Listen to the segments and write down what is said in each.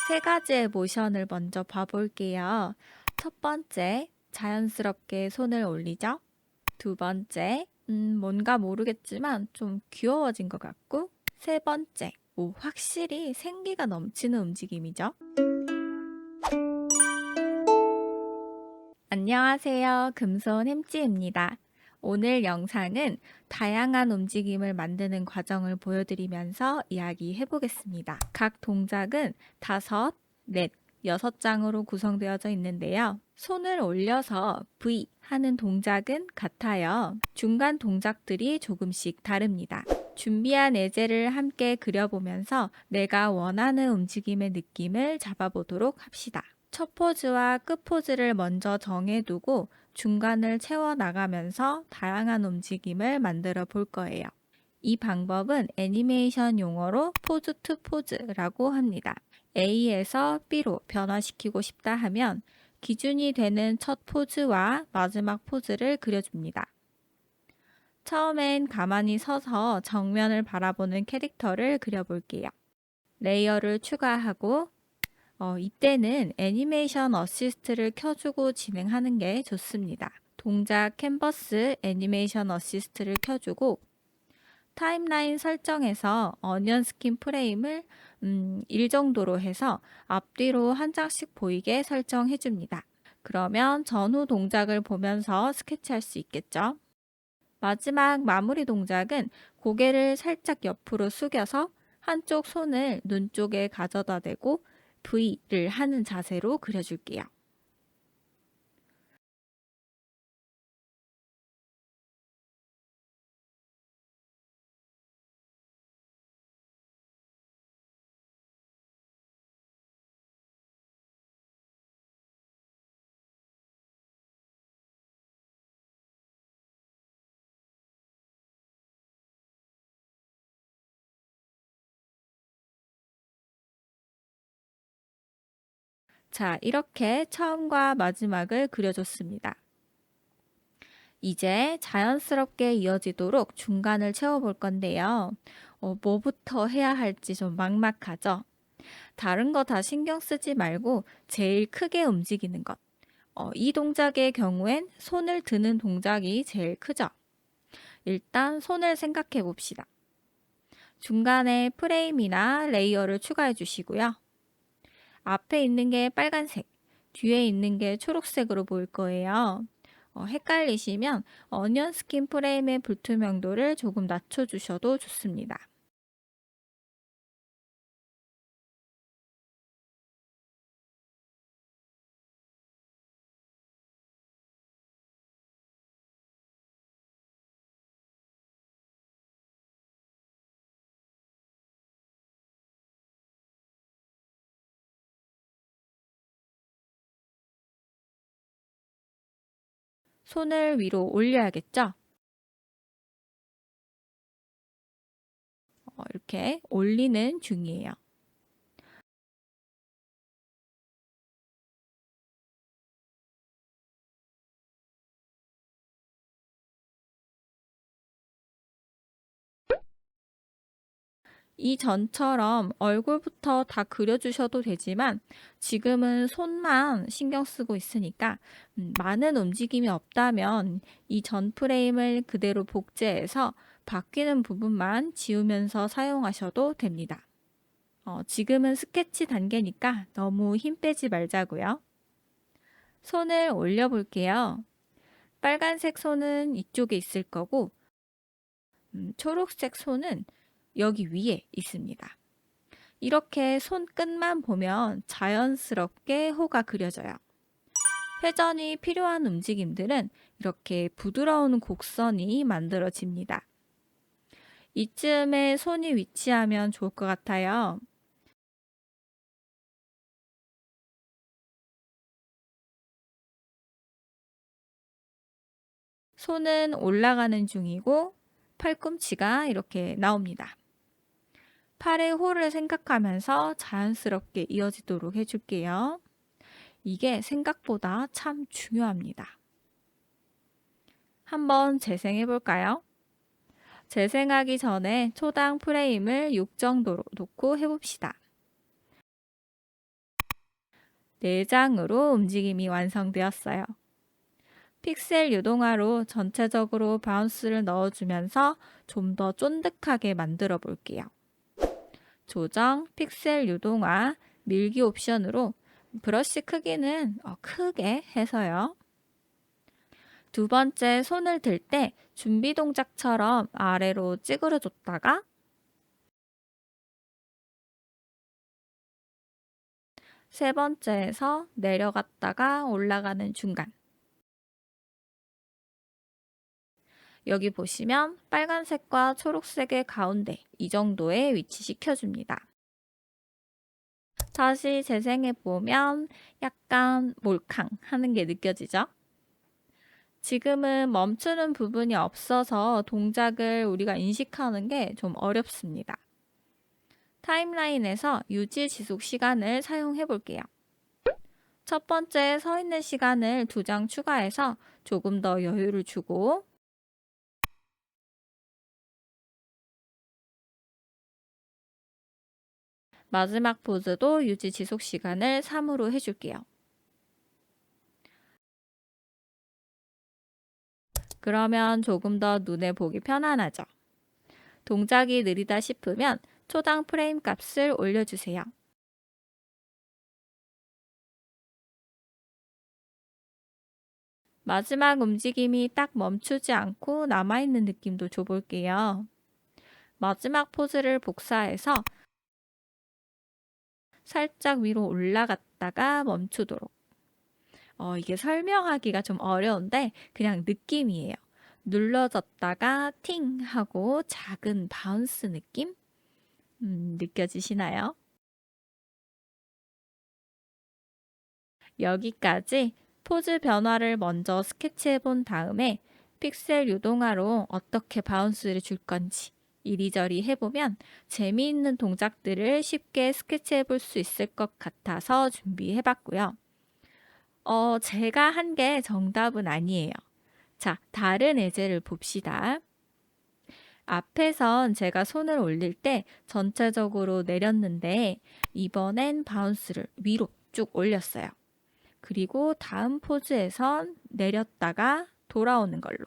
세 가지의 모션을 먼저 봐볼게요. 첫 번째, 자연스럽게 손을 올리죠. 두 번째, 뭔가 모르겠지만 좀 귀여워진 것 같고, 세 번째, 확실히 생기가 넘치는 움직임이죠. 안녕하세요. 금손 햄찌입니다. 오늘 영상은 다양한 움직임을 만드는 과정을 보여드리면서 이야기해 보겠습니다. 각 동작은 5, 넷, 6장으로 구성되어져 있는데요. 손을 올려서 V 하는 동작은 같아요. 중간 동작들이 조금씩 다릅니다. 준비한 예제를 함께 그려보면서 내가 원하는 움직임의 느낌을 잡아보도록 합시다. 첫 포즈와 끝 포즈를 먼저 정해두고 중간을 채워나가면서 다양한 움직임을 만들어 볼 거예요. 이 방법은 애니메이션 용어로 포즈 투 포즈라고 합니다. A에서 B로 변화시키고 싶다 하면 기준이 되는 첫 포즈와 마지막 포즈를 그려줍니다. 처음엔 가만히 서서 정면을 바라보는 캐릭터를 그려볼게요. 레이어를 추가하고 이때는 애니메이션 어시스트를 켜주고 진행하는 게 좋습니다. 동작 캔버스 애니메이션 어시스트를 켜주고 타임라인 설정에서 어니언 스킨 프레임을 1 정도로 해서 앞뒤로 한 장씩 보이게 설정해 줍니다. 그러면 전후 동작을 보면서 스케치할 수 있겠죠? 마지막 마무리 동작은 고개를 살짝 옆으로 숙여서 한쪽 손을 눈 쪽에 가져다 대고 V를 하는 자세로 그려줄게요. 자, 이렇게 처음과 마지막을 그려줬습니다. 이제 자연스럽게 이어지도록 중간을 채워볼 건데요. 뭐부터 해야 할지 좀 막막하죠? 다른 거 다 신경 쓰지 말고 제일 크게 움직이는 것. 이 동작의 경우엔 손을 드는 동작이 제일 크죠? 일단 손을 생각해 봅시다. 중간에 프레임이나 레이어를 추가해 주시고요. 앞에 있는 게 빨간색, 뒤에 있는 게 초록색으로 보일 거예요. 헷갈리시면 어니언 스킨 프레임의 불투명도를 조금 낮춰주셔도 좋습니다. 손을 위로 올려야겠죠? 이렇게 올리는 중이에요. 이전처럼 얼굴부터 다 그려주셔도 되지만 지금은 손만 신경 쓰고 있으니까 많은 움직임이 없다면 이 전 프레임을 그대로 복제해서 바뀌는 부분만 지우면서 사용하셔도 됩니다. 지금은 스케치 단계니까 너무 힘 빼지 말자고요. 손을 올려 볼게요. 빨간색 손은 이쪽에 있을 거고 초록색 손은 여기 위에 있습니다. 이렇게 손끝만 보면 자연스럽게 호가 그려져요. 회전이 필요한 움직임들은 이렇게 부드러운 곡선이 만들어집니다. 이쯤에 손이 위치하면 좋을 것 같아요. 손은 올라가는 중이고 팔꿈치가 이렇게 나옵니다. 팔의 홀을 생각하면서 자연스럽게 이어지도록 해줄게요. 이게 생각보다 참 중요합니다. 한번 재생해 볼까요? 재생하기 전에 초당 프레임을 6 정도로 놓고 해봅시다. 4장으로 움직임이 완성되었어요. 픽셀 유동화로 전체적으로 바운스를 넣어주면서 좀 더 쫀득하게 만들어 볼게요. 조정, 픽셀 유동화, 밀기 옵션으로 브러쉬 크기는 크게 해서요. 두 번째, 손을 들 때 준비 동작처럼 아래로 찌그러 줬다가 세 번째에서 내려갔다가 올라가는 중간. 여기 보시면 빨간색과 초록색의 가운데 이 정도에 위치시켜줍니다. 다시 재생해 보면 약간 몰캉 하는 게 느껴지죠? 지금은 멈추는 부분이 없어서 동작을 우리가 인식하는 게 좀 어렵습니다. 타임라인에서 유지 지속 시간을 사용해 볼게요. 첫 번째 서 있는 시간을 2장 추가해서 조금 더 여유를 주고 마지막 포즈도 유지 지속 시간을 3으로 해줄게요. 그러면 조금 더 눈에 보기 편안하죠? 동작이 느리다 싶으면 초당 프레임 값을 올려주세요. 마지막 움직임이 딱 멈추지 않고 남아있는 느낌도 줘볼게요. 마지막 포즈를 복사해서 살짝 위로 올라갔다가 멈추도록. 이게 설명하기가 좀 어려운데 그냥 느낌이에요. 눌러졌다가 팅 하고 작은 바운스 느낌? 느껴지시나요? 여기까지 포즈 변화를 먼저 스케치해 본 다음에 픽셀 유동화로 어떻게 바운스를 줄 건지 이리저리 해보면 재미있는 동작들을 쉽게 스케치해 볼 수 있을 것 같아서 준비해 봤고요. 제가 한 게 정답은 아니에요. 자, 다른 예제를 봅시다. 앞에선 제가 손을 올릴 때 전체적으로 내렸는데 이번엔 바운스를 위로 쭉 올렸어요. 그리고 다음 포즈에선 내렸다가 돌아오는 걸로.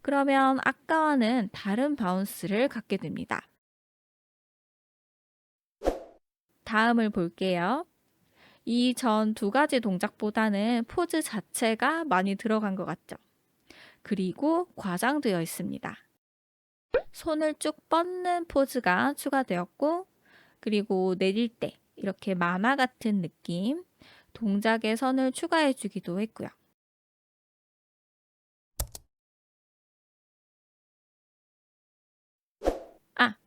그러면 아까와는 다른 바운스를 갖게 됩니다. 다음을 볼게요. 이 전 2가지 동작보다는 포즈 자체가 많이 들어간 것 같죠? 그리고 과장되어 있습니다. 손을 쭉 뻗는 포즈가 추가되었고, 그리고 내릴 때 이렇게 만화 같은 느낌, 동작의 선을 추가해 주기도 했고요.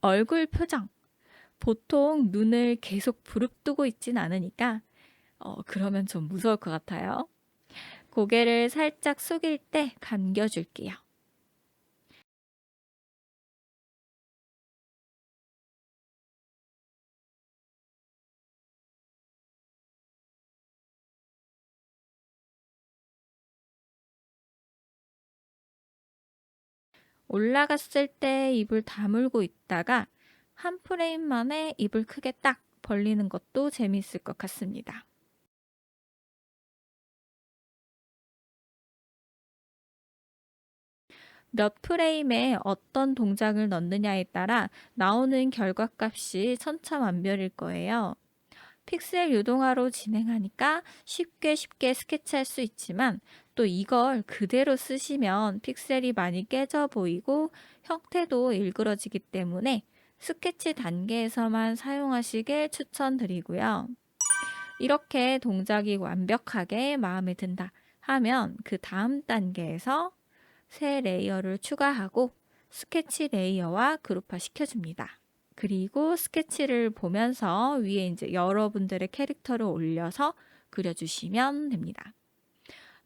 얼굴 표정. 보통 눈을 계속 부릅뜨고 있진 않으니까, 그러면 좀 무서울 것 같아요. 고개를 살짝 숙일 때 감겨줄게요. 올라갔을 때 입을 다물고 있다가 한 프레임 만에 입을 크게 딱 벌리는 것도 재미있을 것 같습니다. 몇 프레임에 어떤 동작을 넣느냐에 따라 나오는 결과값이 천차만별일 거예요. 픽셀 유동화로 진행하니까 쉽게 스케치할 수 있지만 또 이걸 그대로 쓰시면 픽셀이 많이 깨져 보이고 형태도 일그러지기 때문에 스케치 단계에서만 사용하시길 추천드리고요. 이렇게 동작이 완벽하게 마음에 든다 하면 그 다음 단계에서 새 레이어를 추가하고 스케치 레이어와 그룹화 시켜줍니다. 그리고 스케치를 보면서 위에 이제 여러분들의 캐릭터를 올려서 그려주시면 됩니다.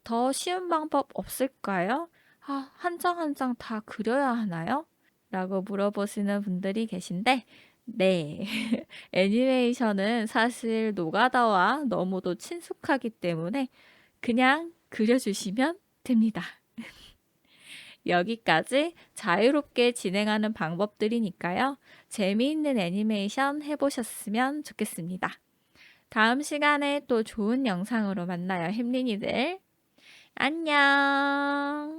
더 쉬운 방법 없을까요? 한 장 한 장 다 그려야 하나요? 라고 물어보시는 분들이 계신데, 네. 애니메이션은 사실 노가다와 너무도 친숙하기 때문에 그냥 그려주시면 됩니다. 여기까지 자유롭게 진행하는 방법들이니까요. 재미있는 애니메이션 해보셨으면 좋겠습니다. 다음 시간에 또 좋은 영상으로 만나요, 햄린이들. 안녕.